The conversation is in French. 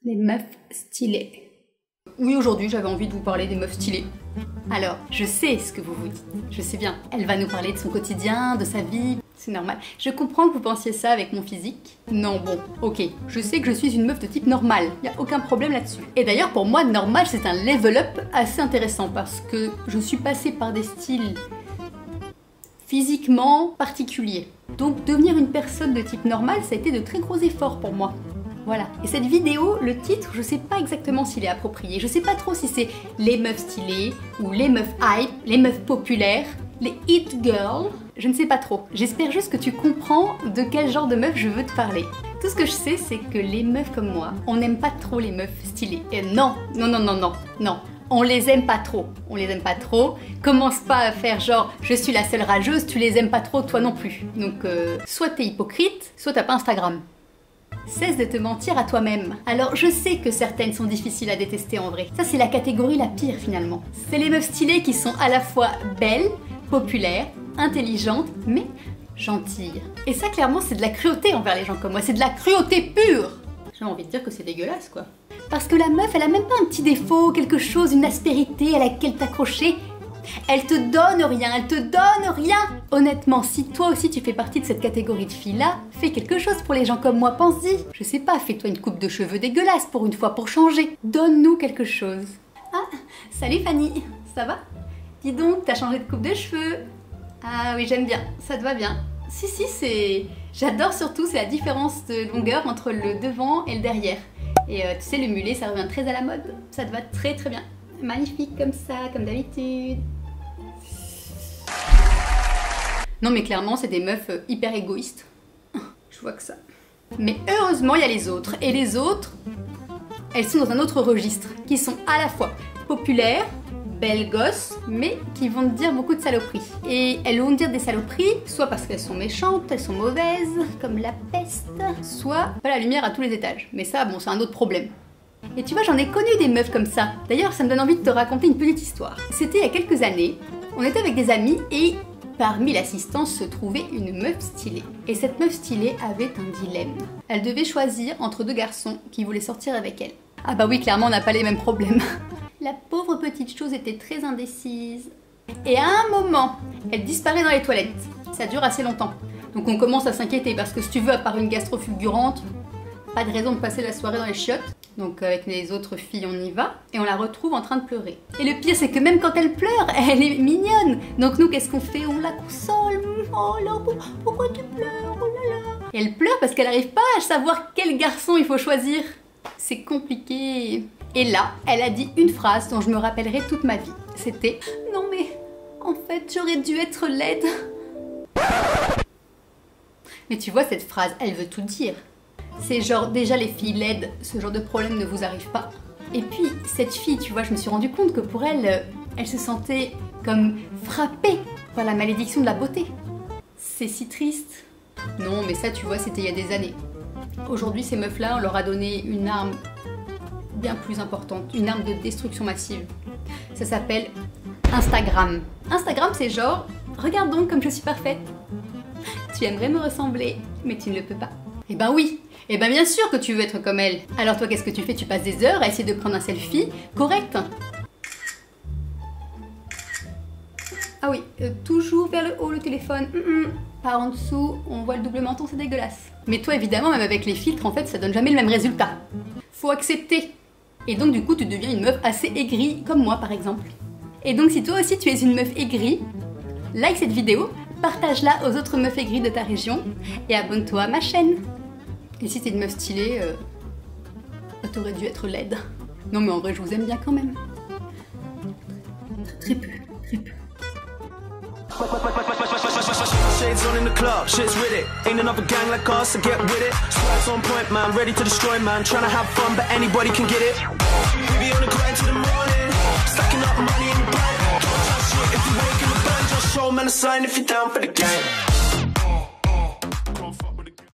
Les meufs stylées. Oui, aujourd'hui, j'avais envie de vous parler des meufs stylées. Alors, je sais ce que vous vous dites, je sais bien. Elle va nous parler de son quotidien, de sa vie, c'est normal. Je comprends que vous pensiez ça avec mon physique. Non, bon, ok, je sais que je suis une meuf de type normal, y a aucun problème là-dessus. Et d'ailleurs, pour moi, normal, c'est un level up assez intéressant parce que je suis passée par des styles physiquement particuliers. Donc, devenir une personne de type normal, ça a été de très gros efforts pour moi. Voilà. Et cette vidéo, le titre, je sais pas exactement s'il est approprié. Je sais pas trop si c'est les meufs stylées, ou les meufs hype, les meufs populaires, les hit girls. Je ne sais pas trop. J'espère juste que tu comprends de quel genre de meuf je veux te parler. Tout ce que je sais, c'est que les meufs comme moi, on n'aime pas trop les meufs stylées. Et non. On les aime pas trop. On les aime pas trop. Commence pas à faire genre, je suis la seule rageuse, tu les aimes pas trop, toi non plus. Donc, soit t'es hypocrite, soit t'as pas Instagram. Cesse de te mentir à toi-même. Alors je sais que certaines sont difficiles à détester en vrai. Ça c'est la catégorie la pire finalement. C'est les meufs stylées qui sont à la fois belles, populaires, intelligentes, mais gentilles. Et ça clairement c'est de la cruauté envers les gens comme moi. C'est de la cruauté pure. J'ai envie de dire que c'est dégueulasse quoi. Parce que la meuf elle a même pas un petit défaut, quelque chose, une aspérité à laquelle t'accrocher. Elle te donne rien, elle te donne rien. Honnêtement, si toi aussi tu fais partie de cette catégorie de filles-là, fais quelque chose pour les gens comme moi, pense-y. Je sais pas, fais-toi une coupe de cheveux dégueulasse pour une fois, pour changer. Donne-nous quelque chose. Ah, salut Fanny, ça va? Dis donc, t'as changé de coupe de cheveux. Ah oui, j'aime bien, ça te va bien. Si, c'est... J'adore surtout, c'est la différence de longueur entre le devant et le derrière. Et tu sais, le mulet, ça revient très à la mode. Ça te va très très bien. Magnifique comme ça, comme d'habitude. Non mais clairement c'est des meufs hyper égoïstes. Je vois que ça. Mais heureusement il y a les autres. Et les autres, elles sont dans un autre registre. Qui sont à la fois populaires, belles gosses, mais qui vont te dire beaucoup de saloperies. Et elles vont te dire des saloperies, soit parce qu'elles sont méchantes, elles sont mauvaises, comme la peste, soit pas la lumière à tous les étages. Mais ça, bon, c'est un autre problème. Et tu vois, j'en ai connu des meufs comme ça. D'ailleurs, ça me donne envie de te raconter une petite histoire. C'était il y a quelques années, on était avec des amis et parmi l'assistance se trouvait une meuf stylée. Et cette meuf stylée avait un dilemme. Elle devait choisir entre deux garçons qui voulaient sortir avec elle. Ah bah oui, clairement, on n'a pas les mêmes problèmes. La pauvre petite chose était très indécise. Et à un moment, elle disparaît dans les toilettes. Ça dure assez longtemps. Donc on commence à s'inquiéter parce que si tu veux, à part une gastro fulgurante, pas de raison de passer la soirée dans les chiottes. Donc avec les autres filles, on y va et on la retrouve en train de pleurer. Et le pire, c'est que même quand elle pleure, elle est mignonne. Donc nous, qu'est-ce qu'on fait? On la console. Oh là, pourquoi tu pleures? Oh là là. Et elle pleure parce qu'elle n'arrive pas à savoir quel garçon il faut choisir. C'est compliqué. Et là, elle a dit une phrase dont je me rappellerai toute ma vie. C'était « Non mais, en fait, j'aurais dû être laide. » Mais tu vois, cette phrase, elle veut tout dire. C'est genre, déjà les filles laides, ce genre de problème ne vous arrive pas. Et puis, cette fille, tu vois, je me suis rendu compte que pour elle, elle se sentait comme frappée par la malédiction de la beauté. C'est si triste. Non, mais ça, tu vois, c'était il y a des années. Aujourd'hui, ces meufs-là, on leur a donné une arme bien plus importante, une arme de destruction massive. Ça s'appelle Instagram. Instagram, c'est genre, regarde donc comme je suis parfaite. Tu aimerais me ressembler, mais tu ne le peux pas. Eh ben oui, eh ben bien sûr que tu veux être comme elle. Alors toi, qu'est-ce que tu fais? Tu passes des heures à essayer de prendre un selfie correct. Ah oui, toujours vers le haut le téléphone. Par en dessous, on voit le double menton, c'est dégueulasse. Mais toi, évidemment, même avec les filtres, en fait, ça donne jamais le même résultat. Faut accepter. Et donc, du coup, tu deviens une meuf assez aigrie, comme moi, par exemple. Et donc, si toi aussi, tu es une meuf aigrie, like cette vidéo, partage-la aux autres meufs aigries de ta région, et abonne-toi à ma chaîne. Et si t'es une meuf stylée, t'aurais dû être laide. Non, mais en vrai, je vous aime bien quand même. Très peu, très peu. Shades on in the club, shit's with it. Ain't another gang like us, so get with it. Squats on point, man, ready to destroy, man. Trying to have fun, but anybody can get it. We be on the grind till the morning, stacking up money in the bank. Don't touch shit if you wake in the band. Just show man a sign if you're down for the game.